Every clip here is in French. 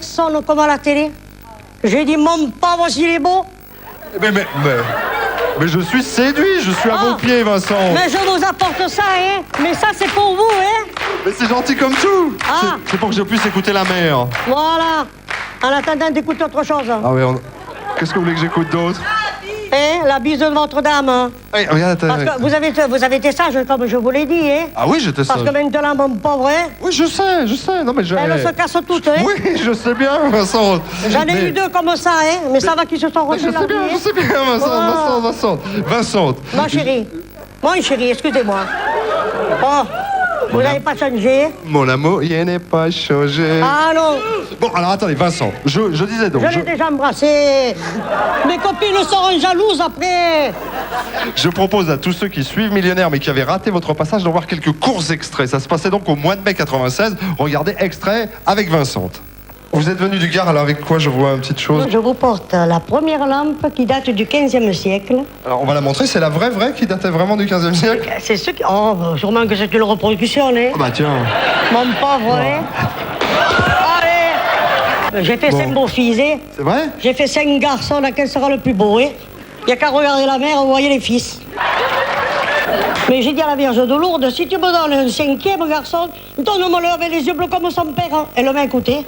personne comme à la télé. J'ai dit, mon pauvre, s'il est beau. Mais je suis séduit, je suis à vos pieds, Vincent. Mais je vous apporte ça, hein. Mais ça, c'est pour vous, hein. Mais c'est gentil comme tout. C'est pour que je puisse écouter la mer. Voilà. En attendant d'écouter autre chose. Ah oui, qu'est-ce que vous voulez que j'écoute d'autre? Hein, la bise de votre dame. Oui, regarde, parce que vous avez été sage, comme je vous l'ai dit, hein. Ah oui, j'étais sage. Parce que maintenant, mon pauvre, hein. Oui, je sais. Non, mais elles se cassent toutes, hein. Oui, je sais bien, Vincent. J'en ai eu deux comme ça, hein. Mais ça va qu'ils se sont refait la vie. Je sais bien, Vincent. Mon chéri, excusez-moi. Oh, vous n'avez pas changé. Mon amour, il n'est pas changé. Ah non. Bon, alors attendez, Vincent, je disais donc... Je l'ai déjà embrassé. Mes copines seront jalouses après. Je propose à tous ceux qui suivent Millionnaire mais qui avaient raté votre passage d'en voir quelques courts extraits. Ça se passait donc au mois de mai 96. Regardez, extrait avec Vincent. Vous êtes venu du Gard, alors avec quoi je vois une petite chose? Je vous porte la première lampe qui date du 15e siècle. Alors on va la montrer, c'est la vraie qui datait vraiment du 15e siècle? C'est ce qui... Oh, sûrement que c'est une reproduction, hein. Oh bah tiens. Mon pauvre, hein. Allez. J'ai fait 5 beaux-fils, hein. C'est vrai? J'ai fait 5 garçons, laquelle sera le plus beau, hein. Il n'y a qu'à regarder la mère, vous voyez les fils. Mais j'ai dit à la Vierge de Lourdes, si tu me donnes un 5e garçon, donne-moi-le avec les yeux bleus comme son père. Elle m'a écouté.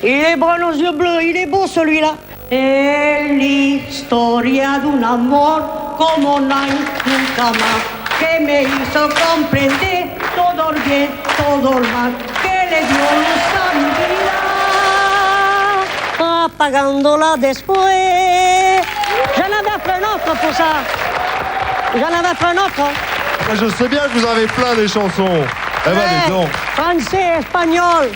Il est brun aux yeux bleus, il est beau celui-là. Et l'historia d'un amor como no hay nunca más, que me hizo comprender todo el bien, todo el mal, que le dio luz a mi vida, apagándola después. J'en avais fait un autre pour ça. Je sais bien que vous avez plein des chansons. Eh ben, dis donc. Français, espagnol.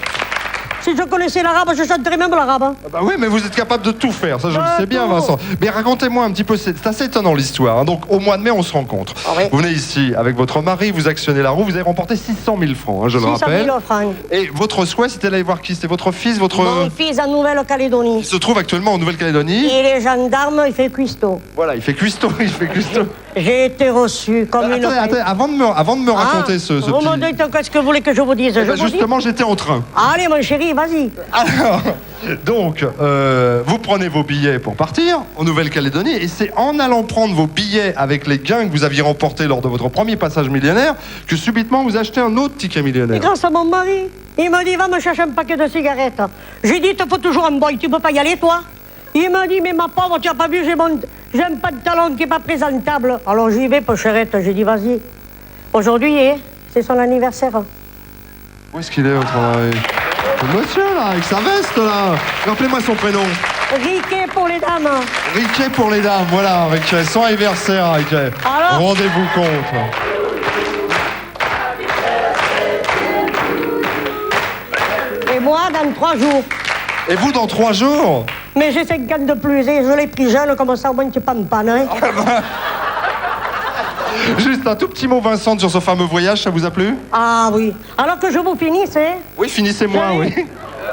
Si je connaissais l'arabe, je chanterais même l'arabe. Ah bah oui, mais vous êtes capable de tout faire, ça je le sais bien, Vincent. Mais racontez-moi un petit peu, c'est assez étonnant l'histoire. Hein. Donc au mois de mai, on se rencontre. Ah oui. Vous venez ici avec votre mari, vous actionnez la roue, vous avez remporté 600 000 francs, hein, je le rappelle. 600 000 francs. Et votre souhait, c'était d'aller voir qui? C'était votre fils, votre... Mon fils en Nouvelle-Calédonie. Il se trouve actuellement en Nouvelle-Calédonie. Il est gendarme, il fait cuistot. Voilà, il fait cuistot. J'ai été reçu comme une... Attendez, avant de me raconter ce vous petit... me dites qu'est-ce que vous voulez que je vous dise? Justement, j'étais en train. Allez, mon chéri, vas-y. Alors, donc, vous prenez vos billets pour partir en Nouvelle-Calédonie et c'est en allant prendre vos billets avec les gains que vous aviez remportés lors de votre premier passage millionnaire que subitement vous achetez un autre ticket millionnaire. Et grâce à mon mari, il m'a dit, va me chercher un paquet de cigarettes. J'ai dit, il te faut toujours un boy, tu peux pas y aller, toi? Il m'a dit, mais ma pauvre, tu as pas vu, j'ai un pantalon qui est pas présentable. Alors j'y vais, pocherette, j'ai dit, vas-y. Aujourd'hui, c'est son anniversaire. Où est-ce qu'il est, votre mari? Le monsieur, là, avec sa veste, là. Rappelez-moi son prénom. Riquet pour les dames. Riquet pour les dames, voilà, avec son anniversaire, Riquet. Alors, rendez-vous compte. Et moi, dans 3 jours. Et vous, dans 3 jours? Mais j'ai 5 ans de plus, et je l'ai pris jeune, comme ça, au moins, tu pas me panne, hein. Juste un tout petit mot, Vincent, sur ce fameux voyage, ça vous a plu? Ah oui. Alors que je vous finisse, hein. Oui, finissez-moi, oui.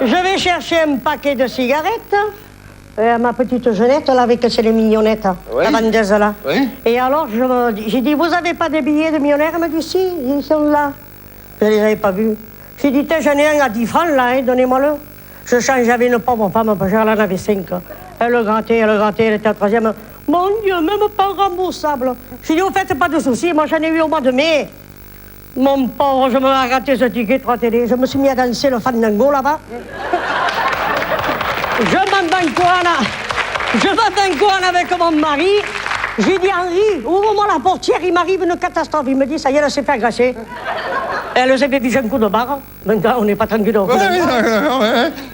Je vais chercher un paquet de cigarettes. Ma petite jeunette, là, avec ses mignonnettes, oui. La vendeuse, là. Oui. Et alors, j'ai dit, vous avez pas des billets de millionnaire? Elle m'a dit, si, ils sont là. Je les avais pas vus. J'ai dit, j'en ai un à 10 francs, là, hein, donnez-moi-le. Je change, j'avais une pauvre femme, parce qu'elle en avait 5. Elle le grattait, elle était à 3e. Mon Dieu, même pas remboursable. J'ai dit, vous faites pas de soucis, moi j'en ai eu au mois de mai. Mon pauvre, je me suis raté ce ticket 3 télé. Je me suis mis à danser le fandango là-bas. Je m'embancoine avec mon mari. J'ai dit, Henri, ouvre-moi la portière, il m'arrive une catastrophe. Il me dit, ça y est, elle s'est fait agresser. Elle s'est fait ficher un coup de barre. Maintenant, on n'est pas tranquille.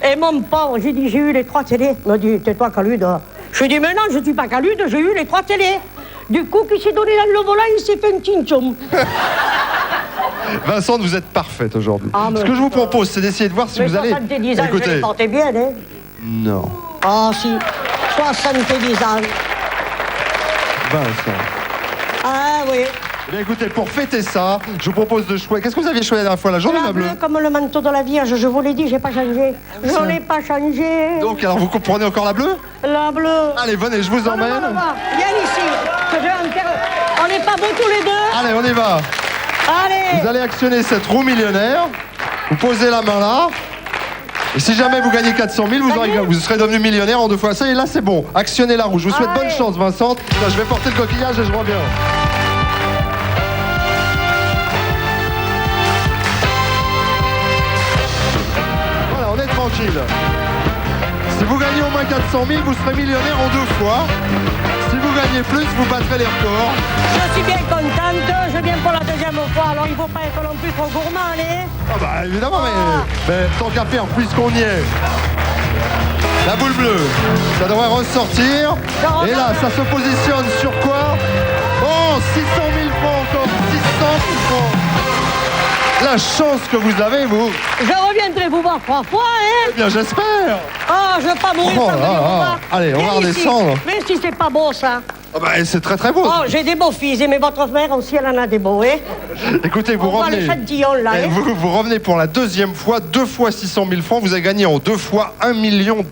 Et mon pauvre, j'ai dit, j'ai eu les 3 télés. Il m'a dit, tais-toi, Calude. Je dis, mais non, je ne suis pas Calude, j'ai eu les 3 télés. Du coup, qui s'est donné dans le volant, il s'est fait un chinchon. Vincent, vous êtes parfaite aujourd'hui. Ce que je vous propose, c'est d'essayer de voir si vous allez... 70 ans, je les portais bien, hein. Non. Ah, si. 70 ans. Vincent. Ah, oui. Eh bien, écoutez, pour fêter ça, je vous propose de choisir... Qu'est-ce que vous aviez choisi la dernière fois, la jaune ou la bleue? Comme le manteau de la Vierge, je vous l'ai dit, j'ai pas changé. Je l'ai pas changé. Donc, alors, vous comprenez encore la bleue? La bleue. Allez, venez, je vous emmène. Viens ici. On n'est pas beaux tous les deux? Allez, on y va. Allez. Vous allez actionner cette roue millionnaire. Vous posez la main là. Et si jamais vous gagnez 400 000, vous serez devenu millionnaire en 2 fois ça. Et là, c'est bon. Actionnez la roue. Je vous souhaite bonne chance, Vincent. Là, je vais porter le coquillage et je reviens. Voilà, on est tranquille. Si vous gagnez au moins 400 000, vous serez millionnaire en 2 fois. Si vous gagnez plus, vous battrez les records. Je suis bien contente, je viens pour la 2e fois, alors il ne faut pas être non plus trop gourmand, allez. Ah bah évidemment, mais tant qu'à faire, puisqu'on y est. La boule bleue, ça devrait ressortir. Et là, ça se positionne sur quoi? Oh, 600 000 francs encore, 600 000 francs. La chance que vous avez, vous. Je reviendrai vous voir 3 fois, hein. Eh bien, j'espère. Oh, je veux pas mourir sans venir vous voir. Allez, on va Viens redescendre. ici. Mais si c'est pas beau, ça. Ah bah, c'est très très beau. Oh, j'ai des beaux fils, mais votre mère aussi, elle en a des beaux, hein. Écoutez, vous On voit revenez. l'échantillon, là, Et hein. vous revenez pour la 2e fois, 2 fois 600 000 francs. Vous avez gagné en 2 fois 1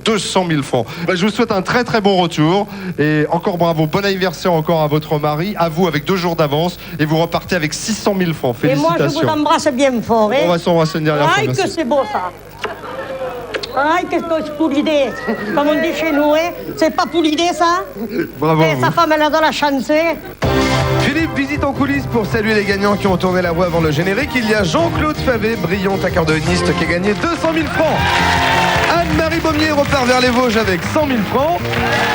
200 000 francs. Bah, je vous souhaite un très très bon retour. Et encore bravo, bon anniversaire encore à votre mari, à vous avec 2 jours d'avance. Et vous repartez avec 600 000 francs. Et Félicitations. moi, je vous embrasse bien fort, hein. On va s'embrasser une dernière fois. Aïe, Merci. que c'est beau, ça. Aïe, qu'est-ce que c'est pour l'idée. Comme on dit chez nous, hein. C'est pas pour l'idée, ça. Bravo. Et sa femme, elle a de la chance, hein. Philippe, visite en coulisses pour saluer les gagnants qui ont tourné la roue avant le générique. Il y a Jean-Claude Favé, brillante accordéoniste, qui a gagné 200 000 francs. Anne-Marie Baumier repart vers les Vosges avec 100 000 francs.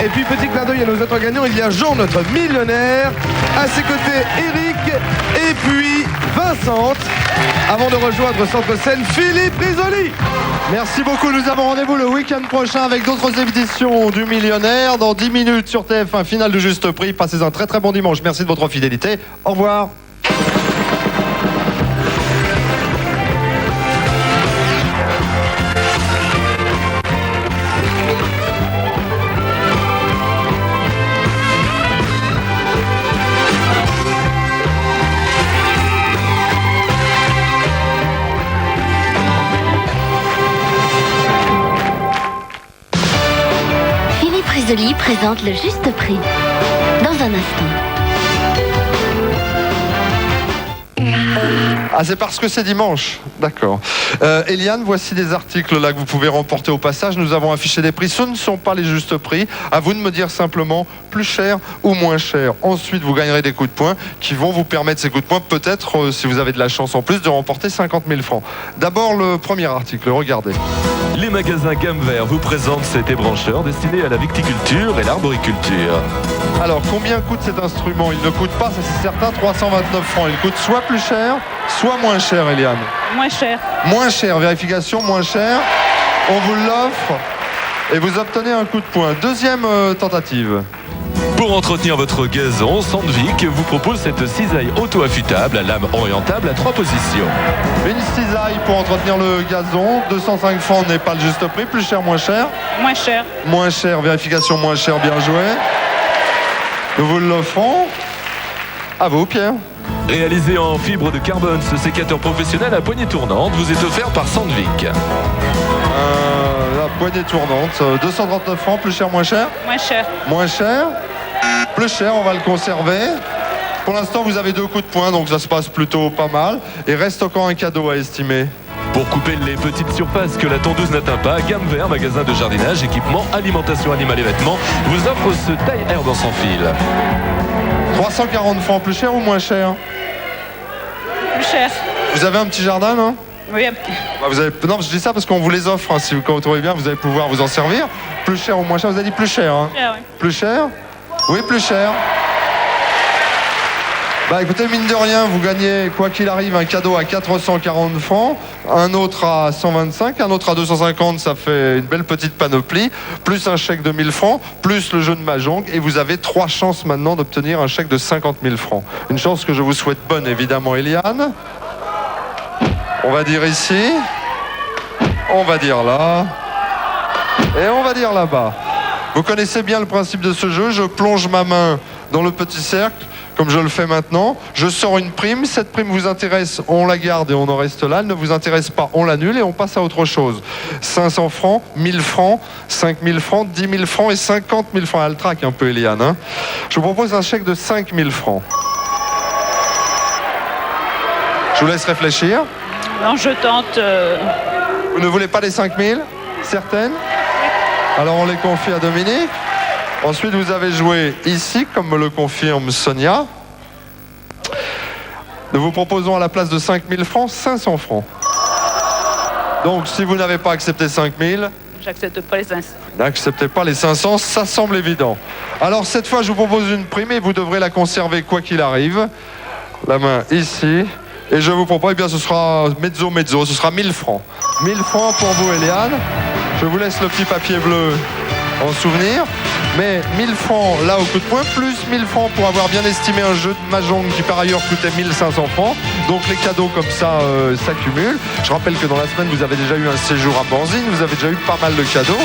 Et puis, petit clin d'œil à nos autres gagnants, il y a Jean, notre millionnaire. À ses côtés, Eric. Et puis, Vincent. Avant de rejoindre Centre Scène, Philippe Risoli. Merci beaucoup. Nous avons rendez-vous le week-end prochain avec d'autres éditions du Millionnaire. Dans 10 minutes sur TF1, finale de Juste Prix. Passez un très très bon dimanche. Merci de votre fidélité. Au revoir. Philippe Risoli présente le Juste Prix. Dans un instant. Ah, c'est parce que c'est dimanche. D'accord. Eliane, voici des articles là que vous pouvez remporter au passage. Nous avons affiché des prix. Ce ne sont pas les justes prix. À vous de me dire simplement plus cher ou moins cher. Ensuite, vous gagnerez des coups de poing qui vont vous permettre, ces coups de poing, peut-être, si vous avez de la chance en plus, de remporter 50 000 francs. D'abord, le premier article. Regardez. Les magasins Gamme Vert vous présentent cet ébrancheur destiné à la viticulture et l'arboriculture. Alors, combien coûte cet instrument? Il ne coûte pas, ça c'est certain, 329 francs. Il coûte soit plus cher, soit moins cher, Eliane. Moins cher. Moins cher, vérification, moins cher. On vous l'offre et vous obtenez un coup de poing. Deuxième tentative. Pour entretenir votre gazon, Sandvik vous propose cette cisaille auto-affûtable à lame orientable à 3 positions. Une cisaille pour entretenir le gazon. 205 francs n'est pas le juste prix. Plus cher, moins cher. Moins cher. Moins cher, vérification, moins cher, bien joué. Nous vous l'offrons. À vous, Pierre. Réalisé en fibre de carbone, ce sécateur professionnel à poignée tournante vous est offert par Sandvik. La poignée tournante. 239 francs, plus cher, moins cher. Moins cher. Moins cher. Plus cher, on va le conserver. Pour l'instant, vous avez 2 coups de poing, donc ça se passe plutôt pas mal. Et reste encore un cadeau à estimer. Pour couper les petites surfaces que la tondeuse n'atteint pas, Gamme Vert, magasin de jardinage, équipement, alimentation animale et vêtements, vous offre ce taille-herbe sans fil. 340 francs, plus cher ou moins cher? Plus cher. Vous avez un petit jardin, non? Oui. Bah, vous avez... Non, je dis ça parce qu'on vous les offre. Hein. Si vous trouvez bien, vous allez pouvoir vous en servir. Plus cher ou moins cher? Vous avez dit plus cher. Hein. Cher, oui. Plus cher? Oui, plus cher. Bah écoutez, mine de rien, vous gagnez, quoi qu'il arrive, un cadeau à 440 francs, un autre à 125, un autre à 250, ça fait une belle petite panoplie, plus un chèque de 1000 francs, plus le jeu de Mahjong, et vous avez 3 chances maintenant d'obtenir un chèque de 50 000 francs. Une chance que je vous souhaite bonne, évidemment, Eliane. On va dire ici, on va dire là, et on va dire là-bas. Vous connaissez bien le principe de ce jeu, je plonge ma main dans le petit cercle, comme je le fais maintenant, je sors une prime, cette prime vous intéresse, on la garde et on en reste là, elle ne vous intéresse pas, on l'annule et on passe à autre chose. 500 francs, 1000 francs, 5000 francs, 10 000 francs et 50 000 francs. Elle traque un peu, Eliane. Hein. Je vous propose un chèque de 5000 francs. Je vous laisse réfléchir. Non, je tente. Vous ne voulez pas les 5000 ? Certaines? Alors on les confie à Dominique. Ensuite, vous avez joué ici, comme me le confirme Sonia. Nous vous proposons à la place de 5 000 francs, 500 francs. Donc, si vous n'avez pas accepté 5 000... J'accepte pas les 500. N'acceptez pas les 500, ça semble évident. Alors, cette fois, je vous propose une prime et vous devrez la conserver quoi qu'il arrive. La main ici. Et je vous propose, eh bien, ce sera mezzo, ce sera 1000 francs. 1000 francs pour vous, Eliane. Je vous laisse le petit papier bleu en souvenir. Mais 1000 francs là au coup de poing, plus 1000 francs pour avoir bien estimé un jeu de Mahjong qui par ailleurs coûtait 1500 francs. Donc les cadeaux comme ça s'accumulent. Je rappelle que dans la semaine, vous avez déjà eu un séjour à Banzine, vous avez déjà eu pas mal de cadeaux,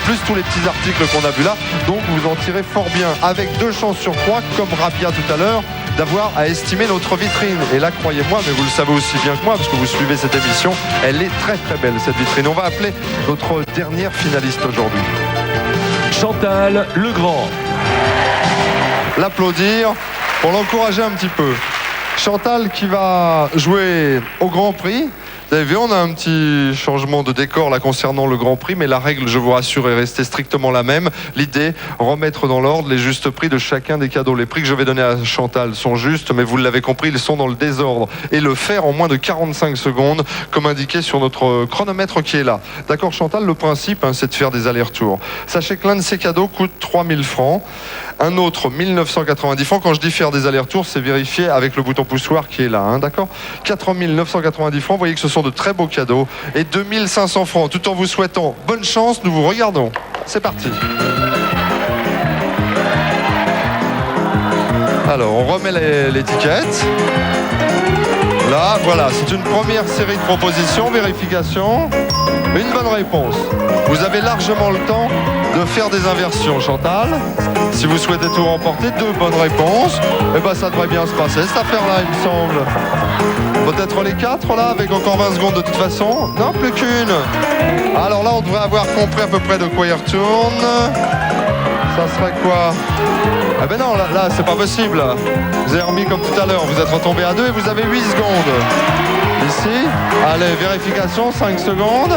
plus tous les petits articles qu'on a vus là. Donc vous en tirez fort bien, avec 2 chances sur 3, comme Rabia tout à l'heure, d'avoir à estimer notre vitrine. Et là, croyez-moi, mais vous le savez aussi bien que moi, parce que vous suivez cette émission, elle est très très belle cette vitrine. On va appeler notre dernière finaliste aujourd'hui. Chantal Legrand. L'applaudir pour l'encourager un petit peu. Chantal qui va jouer au Grand Prix. Vous avez vu, on a un petit changement de décor là concernant le Grand Prix, mais la règle, je vous rassure, est restée strictement la même. L'idée, remettre dans l'ordre les justes prix de chacun des cadeaux. Les prix que je vais donner à Chantal sont justes, mais vous l'avez compris, ils sont dans le désordre. Et le faire en moins de 45 secondes, comme indiqué sur notre chronomètre qui est là. D'accord, Chantal, le principe, c'est de faire des allers-retours. Sachez que l'un de ces cadeaux coûte 3000 francs. Un autre, 1990 francs. Quand je dis faire des allers-retours, c'est vérifier avec le bouton poussoir qui est là, d'accord ? 4990 francs, vous voyez que ce sont de très beaux cadeaux. Et 2500 francs, tout en vous souhaitant bonne chance, nous vous regardons. C'est parti. Alors, on remet l'étiquette. Là, voilà, c'est une première série de propositions, vérification. Une bonne réponse. Vous avez largement le temps de faire des inversions, Chantal. Si vous souhaitez tout remporter, 2 bonnes réponses. Eh ben, ça devrait bien se passer, cette affaire-là, il me semble. Peut-être les 4, là, avec encore 20 secondes de toute façon. Non, plus qu'une. Alors là, on devrait avoir compris à peu près de quoi il retourne. Ça serait quoi? Ah ben non, là c'est pas possible. Vous avez remis comme tout à l'heure, vous êtes retombé à 2 et vous avez 8 secondes. Ici, allez, vérification, 5 secondes.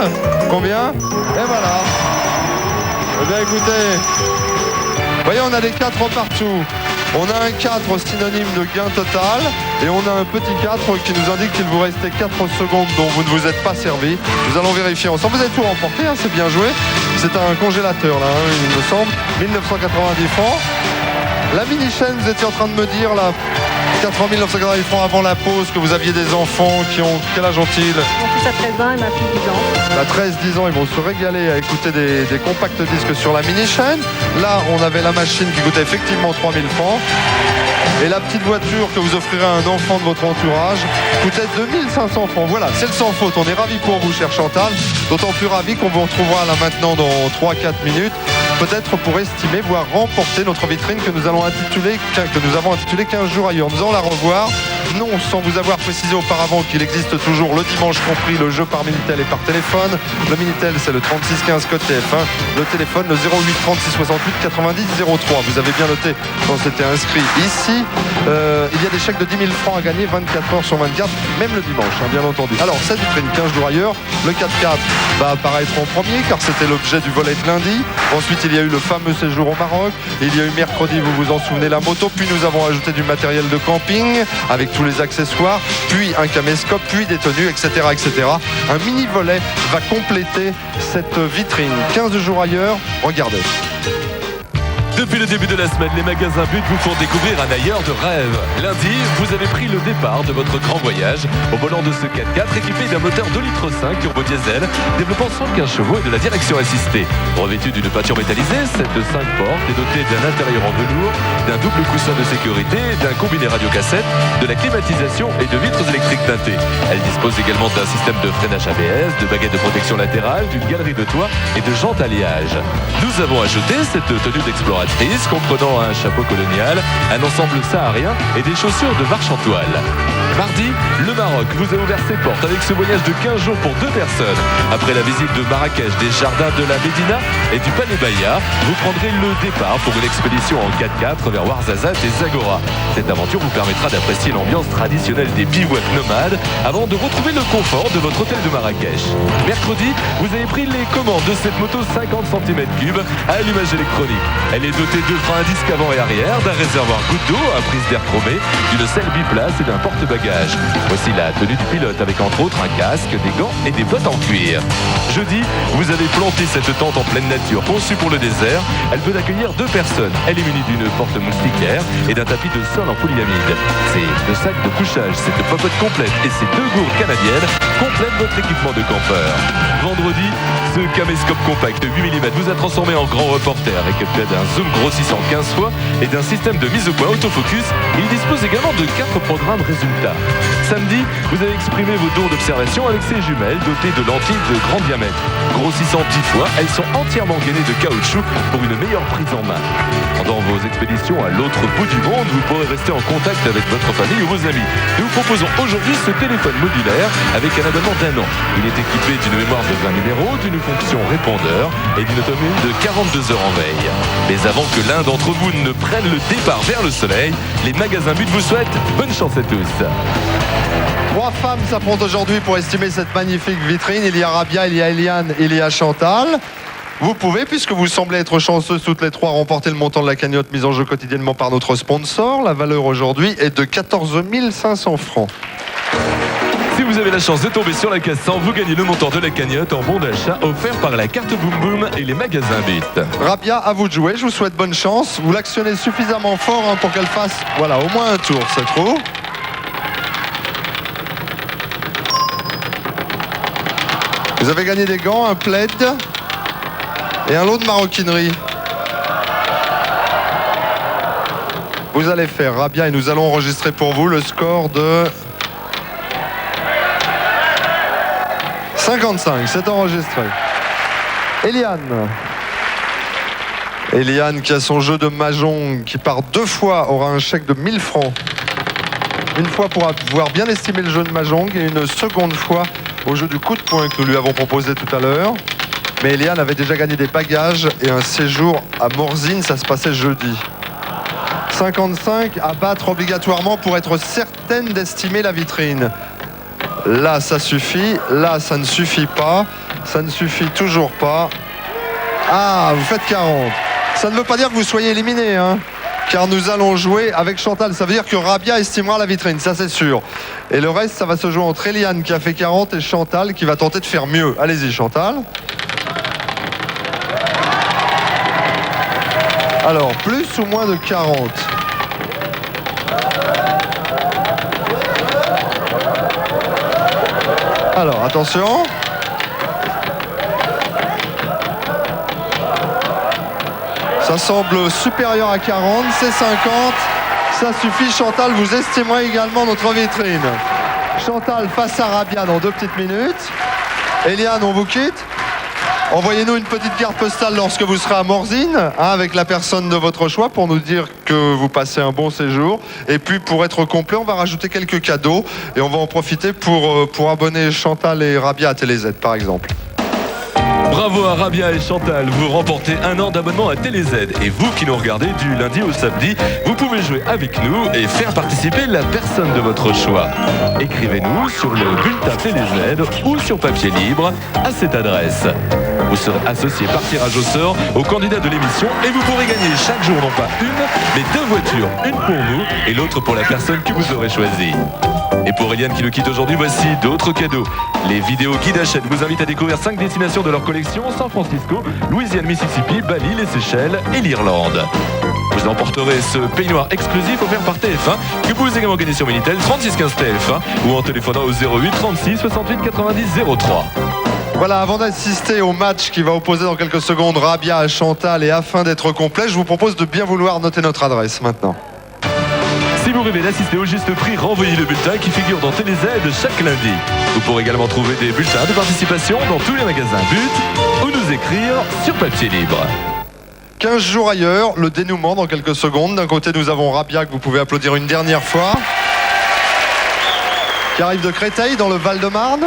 Combien? Et voilà. Eh bien écoutez, vous voyez, on a des 4 partout. On a un 4 synonyme de gain total et on a un petit 4 qui nous indique qu'il vous restait 4 secondes dont vous ne vous êtes pas servi. Nous allons vérifier ensemble. Vous avez tout remporté, c'est bien joué. C'est un congélateur là, il me semble. 1990 francs. La mini-chaîne, vous étiez en train de me dire là, 80 990 francs avant la pause, que vous aviez des enfants qui ont... Quel âge ont-ils? Mon fils a 13 ans et ma fille 10 ans. À 13-10 ans, ils vont se régaler à écouter des compacts disques sur la mini-chaîne. Là, on avait la machine qui coûtait effectivement 3000 francs. Et la petite voiture que vous offrirez à un enfant de votre entourage coûtait 2500 francs. Voilà, c'est le sans faute. On est ravis pour vous, cher Chantal. D'autant plus ravis qu'on vous retrouvera là maintenant dans 3-4 minutes. Peut-être pour estimer, voire remporter notre vitrine que nous avons intitulée 15 jours ailleurs. Nous allons la revoir, non sans vous avoir précisé auparavant qu'il existe toujours le dimanche compris le jeu par Minitel et par téléphone. Le Minitel, c'est le 3615 code TF1. Le téléphone, le 08 36 68 90 03. Vous avez bien noté quand c'était inscrit ici. Il y a des chèques de 10 000 francs à gagner 24 heures sur 24, même le dimanche, bien entendu. Alors, cette vitrine 15 jours ailleurs, le 4x4 va apparaître en premier car c'était l'objet du volet de lundi. Ensuite, il y a eu le fameux séjour au Maroc. Et il y a eu mercredi, vous vous en souvenez, la moto. Puis nous avons ajouté du matériel de camping avec tous les accessoires. Puis un caméscope, puis des tenues, etc., etc. Un mini volet va compléter cette vitrine. 15 jours ailleurs, regardez. Depuis le début de la semaine, les magasins But vous font découvrir un ailleurs de rêve. Lundi, vous avez pris le départ de votre grand voyage au volant de ce 4x4 équipé d'un moteur 2,5 litres turbo diesel développant 115 chevaux et de la direction assistée. Revêtu d'une peinture métallisée, celle de 5 portes est dotée d'un intérieur en velours, d'un double coussin de sécurité, d'un combiné radiocassette, de la climatisation et de vitres électriques teintées. Elle dispose également d'un système de freinage ABS, de baguettes de protection latérale, d'une galerie de toit et de jantes alliage. Nous avons ajouté cette tenue d'exploratrice comprenant un chapeau colonial, un ensemble saharien et des chaussures de marche en toile. Mardi, le Maroc vous a ouvert ses portes avec ce voyage de 15 jours pour 2 personnes. Après la visite de Marrakech, des jardins de la Médina et du Palais Bahia, vous prendrez le départ pour une expédition en 4x4 vers Ouarzazate et Zagora. Cette aventure vous permettra d'apprécier l'ambiance traditionnelle des bivouacs nomades avant de retrouver le confort de votre hôtel de Marrakech. Mercredi, vous avez pris les commandes de cette moto 50 cm3 à allumage électronique. Elle est dotée de freins à disque avant et arrière, d'un réservoir goutte d'eau à prise d'air chromée, d'une selle biplace et d'un porte-bagages. Voici la tenue du pilote avec entre autres un casque, des gants et des bottes en cuir. Jeudi, vous avez planté cette tente en pleine nature conçue pour le désert. Elle peut accueillir 2 personnes. Elle est munie d'une porte moustiquaire et d'un tapis de sol en polyamide. Ces 2 sacs de couchage, cette popote complète et ces 2 gourdes canadiennes complètent votre équipement de campeur. Vendredi, ce caméscope compact 8 mm vous a transformé en grand reporter avec près d'un zoom grossissant 15 fois et d'un système de mise au point autofocus. Il dispose également de 4 programmes résultats. Samedi, vous avez exprimé vos dons d'observation avec ces jumelles dotées de lentilles de grand diamètre. Grossissant 10 fois, elles sont entièrement gainées de caoutchouc pour une meilleure prise en main. Pendant vos expéditions à l'autre bout du monde, vous pourrez rester en contact avec votre famille ou vos amis. Nous vous proposons aujourd'hui ce téléphone modulaire avec un abonnement d'1 an. Il est équipé d'une mémoire de 20 numéros, d'une fonction répondeur et d'une autonomie de 42 heures en veille. Mais avant que l'un d'entre vous ne prenne le départ vers le soleil, les magasins But vous souhaitent bonne chance à tous. 3 femmes s'affrontent aujourd'hui pour estimer cette magnifique vitrine. Il y a Rabia, il y a Eliane, il y a Chantal. Vous pouvez, puisque vous semblez être chanceuses toutes les 3, remporter le montant de la cagnotte mise en jeu quotidiennement par notre sponsor. La valeur aujourd'hui est de 14 500 francs. Si vous avez la chance de tomber sur la case 100, vous gagnez le montant de la cagnotte en bon d'achat offert par la carte Boom Boom et les magasins But. Rabia, à vous de jouer. Je vous souhaite bonne chance. Vous l'actionnez suffisamment fort pour qu'elle fasse voilà, au moins un tour, c'est trop. Vous avez gagné des gants, un plaid et un lot de maroquinerie. Vous allez faire Rabia et nous allons enregistrer pour vous le score de 55. C'est enregistré. Eliane qui a son jeu de mahjong qui par 2 fois aura un chèque de 1000 francs. Une fois pour avoir bien estimé le jeu de mahjong et une seconde fois au jeu du coup de poing que nous lui avons proposé tout à l'heure. Mais Eliane avait déjà gagné des bagages et un séjour à Morzine, ça se passait jeudi. 55 à battre obligatoirement pour être certaine d'estimer la vitrine. Là, ça suffit. Là, ça ne suffit pas. Ça ne suffit toujours pas. Ah, vous faites 40. Ça ne veut pas dire que vous soyez éliminé, hein, car nous allons jouer avec Chantal. Ça veut dire que Rabia estimera la vitrine, ça c'est sûr. Et le reste, ça va se jouer entre Eliane qui a fait 40 et Chantal qui va tenter de faire mieux. Allez-y, Chantal. Alors, plus ou moins de 40? Alors, attention. Ça semble supérieur à 40, c'est 50. Ça suffit, Chantal, vous estimerez également notre vitrine. Chantal face à Rabia dans 2 petites minutes. Eliane, on vous quitte. Envoyez-nous une petite carte postale lorsque vous serez à Morzine, avec la personne de votre choix pour nous dire que vous passez un bon séjour. Et puis pour être complet, on va rajouter quelques cadeaux et on va en profiter pour abonner Chantal et Rabia à TéléZ par exemple. Bravo à Rabia et Chantal, vous remportez 1 an d'abonnement à TéléZ. Et vous qui nous regardez du lundi au samedi, vous pouvez jouer avec nous et faire participer la personne de votre choix. Écrivez-nous sur le bulletin TéléZ ou sur papier libre à cette adresse. Vous serez associé par tirage au sort aux candidats de l'émission et vous pourrez gagner chaque jour non pas une, mais 2 voitures, une pour vous et l'autre pour la personne que vous aurez choisie. Et pour Eliane qui nous quitte aujourd'hui, voici d'autres cadeaux. Les vidéos Guide Hachette vous invitent à découvrir 5 destinations de leur collection: San Francisco, Louisiane, Mississippi, Bali, les Seychelles et l'Irlande. Vous emporterez ce peignoir exclusif offert par TF1 que vous pouvez également gagner sur Minitel 36 15 TF1 ou en téléphonant au 08 36 68 90 03. Voilà, avant d'assister au match qui va opposer dans quelques secondes Rabia à Chantal et afin d'être complet, je vous propose de bien vouloir noter notre adresse maintenant. Si vous rêvez d'assister au juste prix, renvoyez le bulletin qui figure dans TéléZ chaque lundi. Vous pourrez également trouver des bulletins de participation dans tous les magasins But ou nous écrire sur papier libre. 15 jours ailleurs, le dénouement dans quelques secondes. D'un côté, nous avons Rabia que vous pouvez applaudir une dernière fois. qui arrive de Créteil dans le Val-de-Marne,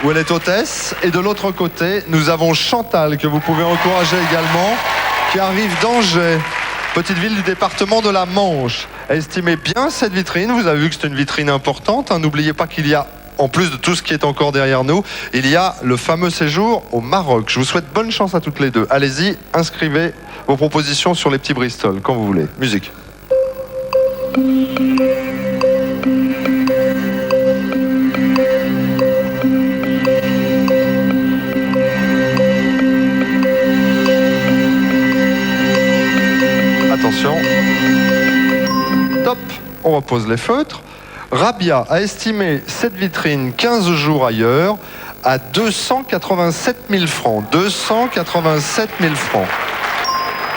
où elle est hôtesse. Et de l'autre côté, nous avons Chantal, que vous pouvez encourager également, qui arrive d'Angers, petite ville du département de la Manche. Estimez bien cette vitrine, vous avez vu que c'est une vitrine importante. N'oubliez pas qu'il y a, en plus de tout ce qui est encore derrière nous, il y a le fameux séjour au Maroc. Je vous souhaite bonne chance à toutes les deux. Allez-y, inscrivez vos propositions sur les petits Bristol, quand vous voulez. Musique. Attention. Top. On repose les feutres. Rabia a estimé cette vitrine 15 jours ailleurs à 287 000 francs. 287 000 francs.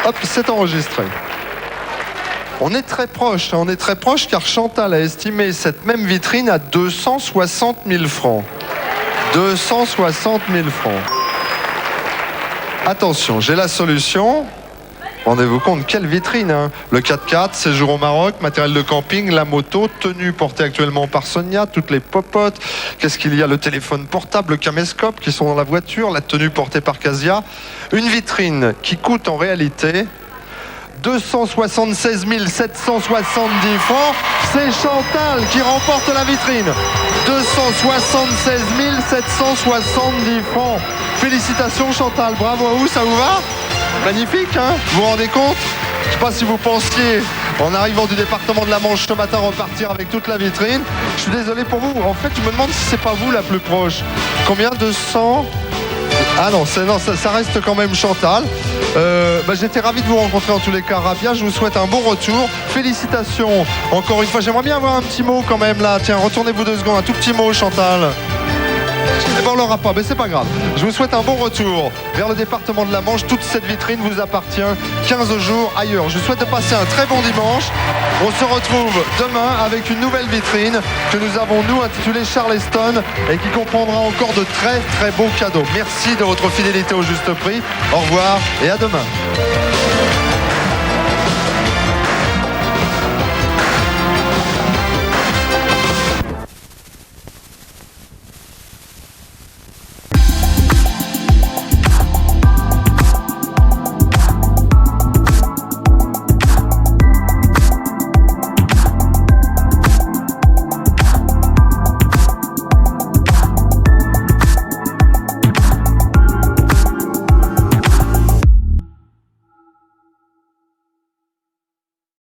Hop, c'est enregistré. On est très proche car Chantal a estimé cette même vitrine à 260 000 francs. 260 000 francs. Attention, j'ai la solution. Rendez-vous compte, quelle vitrine, hein. Le 4x4, séjour au Maroc, matériel de camping, la moto, tenue portée actuellement par Sonia, toutes les popotes. Qu'est-ce qu'il y a? Le téléphone portable, le caméscope qui sont dans la voiture, la tenue portée par Casia. Une vitrine qui coûte en réalité 276 770 francs. C'est Chantal qui remporte la vitrine. 276 770 francs. Félicitations Chantal, bravo à vous, ça vous va? Magnifique, hein? Vous vous rendez compte? Je ne sais pas si vous pensiez, en arrivant du département de la Manche ce matin, repartir avec toute la vitrine. Je suis désolé pour vous. En fait, je me demande si c'est pas vous la plus proche. Combien? 200? Ah non, ça reste quand même Chantal. J'étais ravi de vous rencontrer en tous les cas, Rabia. Je vous souhaite un bon retour. Félicitations. Encore une fois, j'aimerais bien avoir un petit mot quand même là. Tiens, retournez-vous 2 secondes. Un tout petit mot, Chantal. Eh ben on l'aura pas, mais c'est pas grave. Je vous souhaite un bon retour vers le département de la Manche. Toute cette vitrine vous appartient. 15 jours ailleurs. Je vous souhaite de passer un très bon dimanche. On se retrouve demain avec une nouvelle vitrine que nous avons, nous, intitulée Charleston et qui comprendra encore de très très beaux cadeaux. Merci de votre fidélité au juste prix. Au revoir et à demain.